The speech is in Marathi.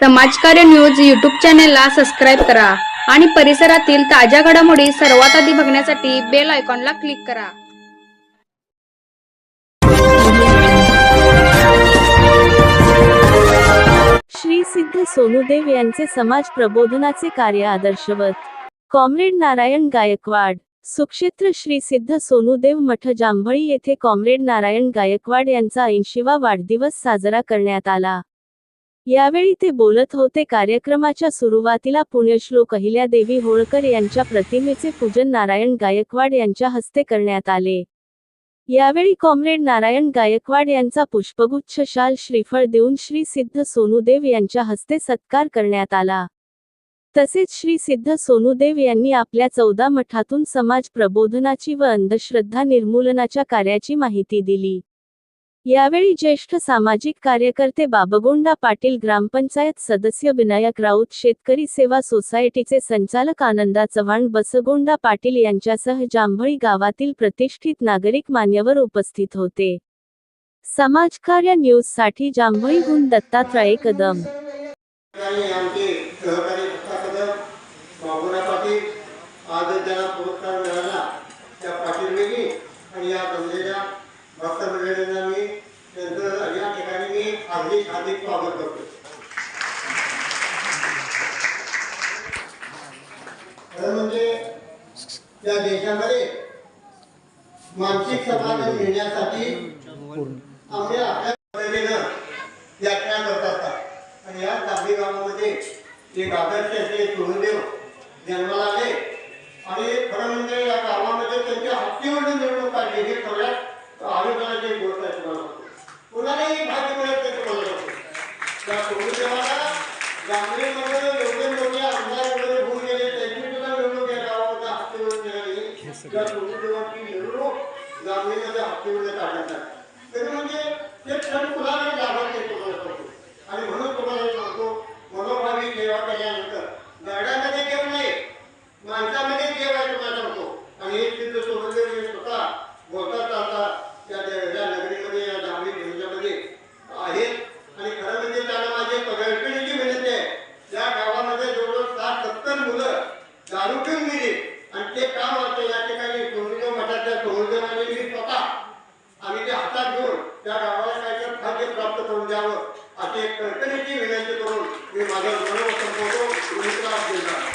समाजकार्य न्यूज यूट्यूब चॅनेलला सबस्क्राईब करा आणि परिसरातील ताज्या घडामोडी सर्वात आधी बघण्यासाठी बेल आयकॉनला क्लिक करा। श्री सिद्ध सोनुदेव यांचे समाज प्रबोधनाचे कार्य आदर्शवत। कॉम्रेड नारायण गायकवाड। सुक्षेत्र श्री सिद्ध सोनुदेव मठ जांभळी येथे कॉम्रेड नारायण गायकवाड यांचा 80वा वाढदिवस साजरा करण्यात आला। यावेळी ते बोलत होते। कार्यक्रमाच्या सुरुवातीला पुण्यश्लोक अहिल्यादेवी होळकर यांच्या प्रतिमेचे पूजन नारायण गायकवाड यांच्या हस्ते करण्यात आले। यावेळी कॉम्रेड नारायण गायकवाड यांचा पुष्पगुच्छ, शाल, श्रीफळ देऊन श्री सिद्ध सोनुदेव यांच्या हस्ते सत्कार करण्यात आला। तसेच श्री सिद्ध सोनुदेव यांनी आपल्या 14 मठातून समाज प्रबोधनाची व अंधश्रद्धा निर्मूलनाच्या कार्याची माहिती दिली। यावेळी ज्येष्ठ सामाजिक कार्यकर्ते बाबगोंडा पाटील, ग्रामपंचायत सदस्य विनायक राऊत, शेतकरी सेवा सोसायटीचे संचालक आनंदा चव्हाण, बसगोंडा पाटील यांच्यासह जांभळी गावातील प्रतिष्ठित नागरिक मान्यवर उपस्थित होते। समाजकार्य न्यूज साठी जांभळीहून दत्तात्रय कदम। हार्दिक स्वागत करतो। खरं म्हणजे या देशामध्ये मानसिक समाधान मिळण्यासाठी आम्ही आपल्या पद्धतीनं यात्रा करत असतात आणि या जांभळी गावामध्ये एक आदर्श असे सोनुदेव जन्माला आले आणि खरं म्हणजे या गावामध्ये त्यांच्या हत्तीवर निवडणूक काढली ही सगळ्यात आनंदाची गोष्ट आहे। तुम्हाला कुणालाही भाग्य मिळत नाही। तुम्हाला त्या सोनुदेवाला जांभळीमध्ये एवढे मोठे आमदार वगैरे होऊन गेले, त्यांची सुद्धा निवडणूक या गावामध्ये हत्तीवर मिळाली। त्या सोनुदेवाची निवडणूक जांभळीमध्ये हत्तीवर काढण्यात आली। तरी म्हणजे ते क्षण कुणालाही लाभत नाही तुम्हाला आणि म्हणून तुम्हाला सांगतो, मनोभावी सेवा केल्यानंतर गडामध्ये देव नाही, माणसामध्ये देव आहे तुम्हाला सांगतो। आणि हे सिद्ध सोनुदेव हे स्वतः बोलता चालता त्या नगरीमध्ये या जांभळी जिल्ह्यामध्ये आहेत आणि खरं म्हणजे त्यांना माझी कळकळीची विनंती आहे। या गावामध्ये जवळजवळ 60-70 मुलं दारू पिऊन गेली आणि ते काम होतं या ठिकाणी सोनुदेव मठाच्या सोनुदेवाने मी स्वतः आम्ही ते हातात घेऊन त्या गावाला काहीतरी भाग्य प्राप्त करून द्यावं अशी एक कळकळीची विनंती करून मी माझा मनोबल संपवतो।